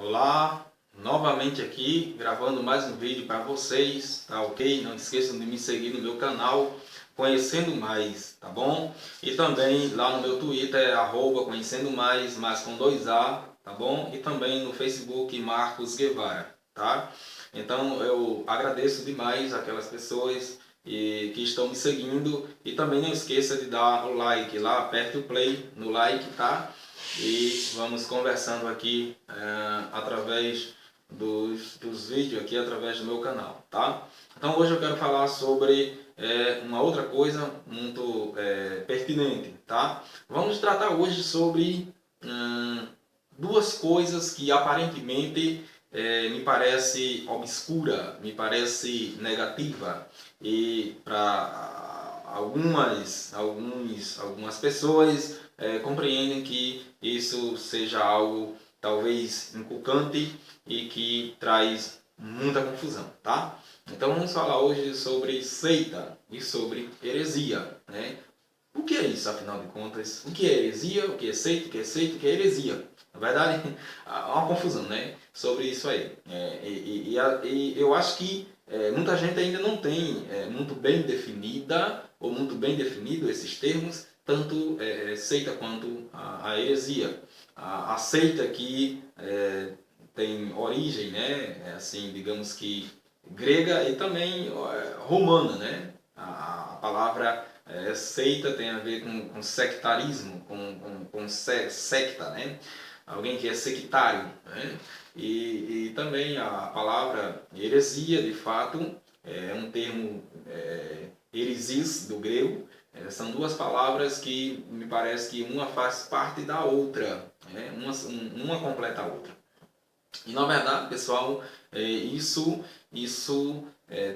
Olá, novamente aqui gravando mais um vídeo para vocês, tá ok? Não esqueçam de me seguir no meu canal Conhecendo Mais, tá bom? E também lá no meu Twitter é @conhecendo mais, mas com 2A, tá bom? E também no Facebook Marcos Guevara, tá? Então eu agradeço demais aquelas pessoas que estão me seguindo e também não esqueça de dar o like lá, aperte o play no like, tá? E vamos conversando aqui através dos vídeos aqui através do meu canal, tá? Então hoje eu quero falar sobre uma outra coisa muito pertinente, tá? Vamos tratar hoje sobre duas coisas que aparentemente me parece obscura, me parece negativa e para algumas pessoas compreendem que isso seja algo talvez inculcante e que traz muita confusão, tá? Então vamos falar hoje sobre seita e sobre heresia, né? O que é isso, afinal de contas? O que é heresia? O que é seita? O que é seita? O que é heresia? Na verdade, há uma confusão, né? Sobre isso aí. E eu acho que muita gente ainda não tem muito bem definida ou muito bem definido esses termos, tanto seita quanto a heresia. A seita que tem origem, né? Assim, digamos que grega e também romana, né? A palavra seita tem a ver com sectarismo, com secta, né? Alguém que é sectário, né? E também a palavra heresia, de fato, é um termo heresis do grego. São duas palavras que me parece que uma faz parte da outra, né? Uma completa a outra. E na verdade, pessoal, isso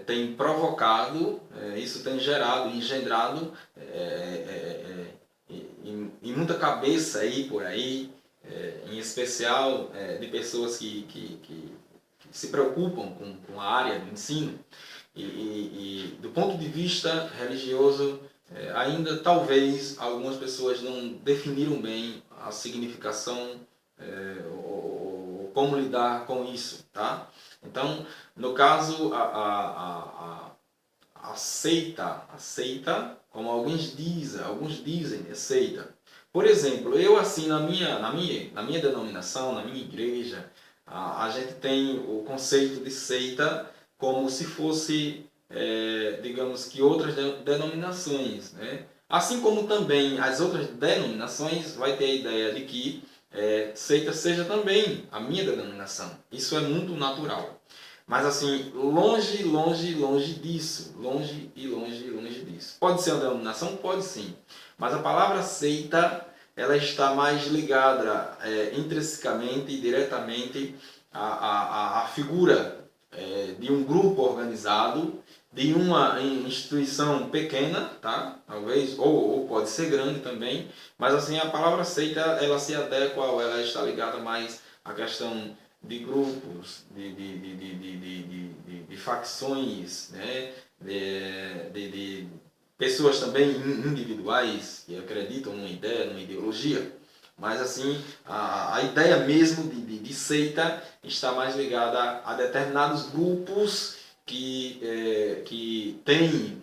tem provocado, isso tem gerado, engendrado em muita cabeça aí por aí, em especial de pessoas que se preocupam com a área do ensino e do ponto de vista religioso, ainda talvez algumas pessoas não definiram bem a significação ou como lidar com isso, tá? Então, no caso, a seita, como alguns dizem, é seita. Por exemplo, eu assim na minha denominação, na minha igreja, a gente tem o conceito de seita como se fosse, digamos que outras denominações, né? Assim como também as outras denominações vai ter a ideia de que seita seja também a minha denominação. Isso é muito natural. Mas assim, longe, longe, longe disso. Longe e longe, longe disso. Pode ser uma denominação? Pode sim. Mas a palavra seita, ela está mais ligada intrinsecamente e diretamente à figura de um grupo organizado, de uma instituição pequena, tá? Talvez, ou pode ser grande também, mas assim, a palavra seita, ela se adequa, ou ela está ligada mais à questão de grupos, de facções, né? De pessoas também individuais que acreditam numa ideia, numa ideologia. Mas assim, a ideia mesmo de seita está mais ligada a determinados grupos que têm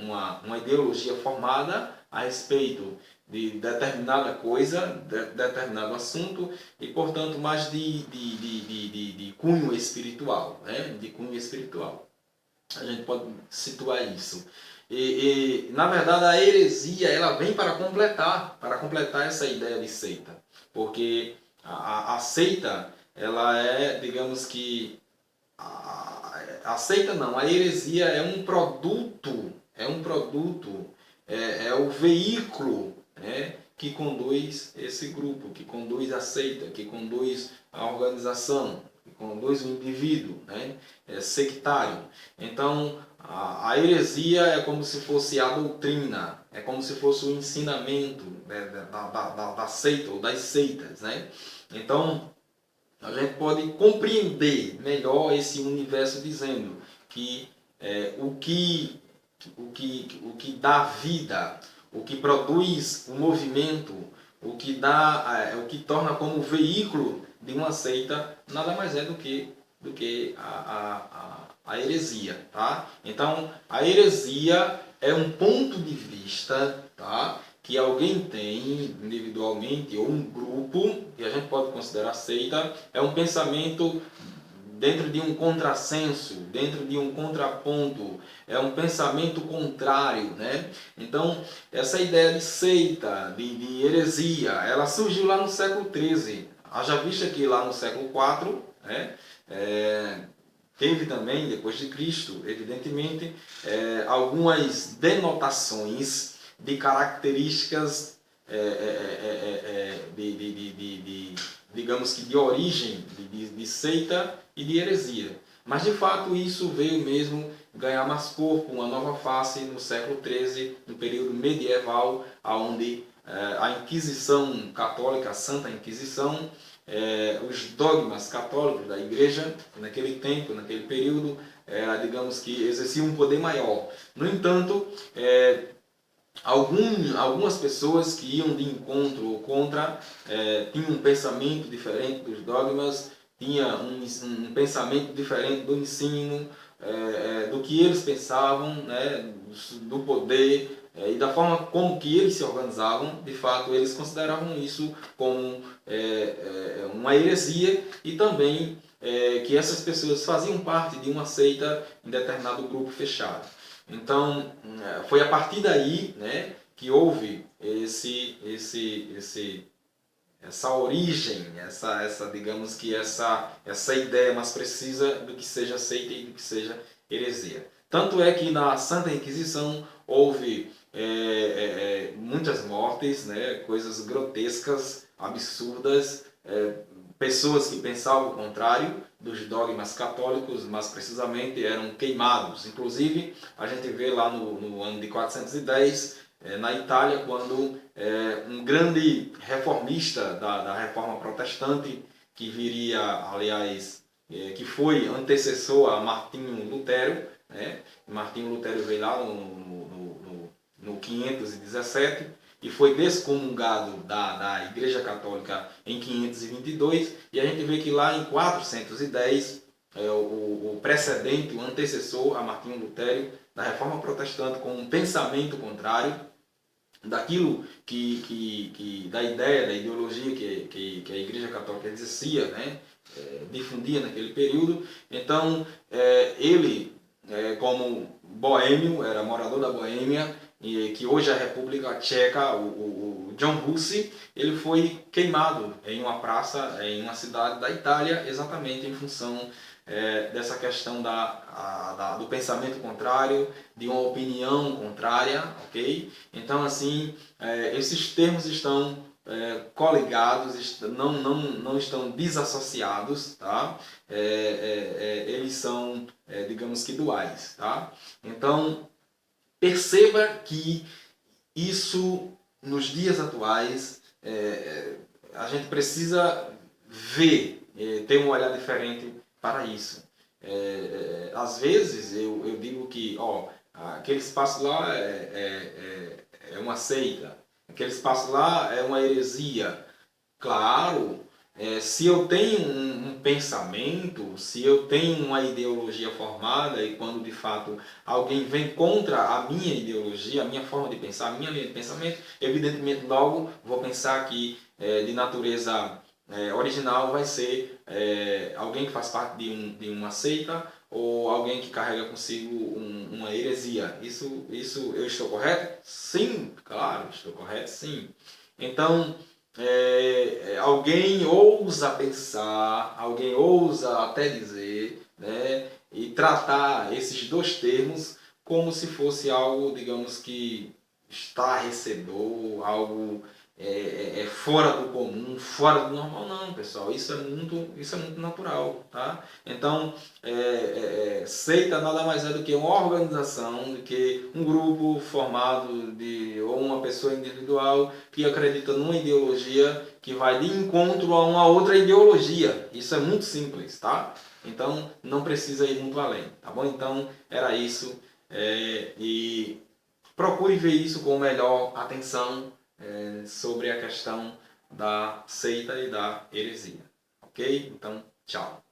uma ideologia formada a respeito de determinada coisa, de determinado assunto e, portanto, mais de cunho espiritual, né? De cunho espiritual. A gente pode situar isso. Na verdade, a heresia ela vem para completar essa ideia de seita. Porque a seita, ela é, digamos que, a seita não, a heresia é o veículo, né, que conduz esse grupo, que conduz a seita, que conduz a organização, que conduz o indivíduo, né, sectário. Então, a heresia é como se fosse a doutrina, é como se fosse o ensinamento, né, da seita ou das seitas, né? Então, a gente pode compreender melhor esse universo dizendo que o que dá vida, o que produz o movimento, o que torna como veículo de uma seita nada mais é do que a heresia, tá? Então, a heresia é um ponto de vista, tá, que alguém tem individualmente ou um grupo, que a gente pode considerar seita, é um pensamento dentro de um contrassenso, dentro de um contraponto, é um pensamento contrário, né? Então, essa ideia de seita, de heresia, ela surgiu lá no século XIII. Haja vista que lá no século IV, né, teve também, depois de Cristo, evidentemente, algumas denotações de características digamos que de origem de seita e de heresia. Mas de fato isso veio mesmo ganhar mais corpo, uma nova face no século XIII, no período medieval, onde a Inquisição Católica, a Santa Inquisição, os dogmas católicos da Igreja, naquele tempo, naquele período, digamos que exerciam um poder maior. No entanto, algumas pessoas que iam de encontro ou contra tinham um pensamento diferente dos dogmas, tinha um pensamento diferente do ensino, do que eles pensavam, né, do poder e da forma como que eles se organizavam. De fato, eles consideravam isso como uma heresia e também que essas pessoas faziam parte de uma seita em determinado grupo fechado. Então, foi a partir daí, né, que houve essa origem, digamos que essa ideia mais precisa do que seja seita e do que seja heresia. Tanto é que na Santa Inquisição houve muitas mortes, né, coisas grotescas, absurdas, pessoas que pensavam o contrário dos dogmas católicos, mas precisamente eram queimados. Inclusive, a gente vê lá no ano de 410, na Itália, quando um grande reformista da Reforma Protestante, que viria, aliás, que foi antecessor a Martinho Lutero, né? Martinho Lutero veio lá no 517 e foi descomungado da Igreja Católica em 522, e a gente vê que lá em 410 o precedente, o antecessor a Martinho Lutero da Reforma Protestante, com um pensamento contrário daquilo da ideia, da ideologia que a Igreja Católica exercia, né, difundia naquele período. Então, ele, como boêmio, era morador da Boêmia, que hoje é a República Tcheca, o John Hussey, ele foi queimado em uma praça, em uma cidade da Itália, exatamente em função dessa questão do pensamento contrário, de uma opinião contrária, ok? Então, assim, esses termos estão coligados, não estão desassociados, tá? Eles são, digamos que, duais, tá? Então, perceba que isso, nos dias atuais, a gente precisa ver, ter um olhar diferente para isso. Às vezes eu digo que aquele espaço lá é uma seita, aquele espaço lá é uma heresia. Claro, se eu tenho um pensamento, se eu tenho uma ideologia formada e quando de fato alguém vem contra a minha ideologia, a minha forma de pensar, a minha linha de pensamento, evidentemente logo vou pensar que de natureza original vai ser alguém que faz parte de uma seita ou alguém que carrega consigo uma heresia. Isso eu estou correto? Sim, claro, estou correto, sim. Então, alguém ousa pensar, alguém ousa até dizer, né, e tratar esses dois termos como se fosse algo, digamos que estarrecedor, algo fora do comum, fora do normal. Não, pessoal, isso é muito natural, tá? Então, seita nada mais é do que uma organização, do que um grupo formado ou uma pessoa individual que acredita numa ideologia que vai de encontro a uma outra ideologia. Isso é muito simples, tá? Então, não precisa ir muito além, tá bom? Então, era isso. E procure ver isso com melhor atenção sobre a questão da seita e da heresia. ok? Então, tchau.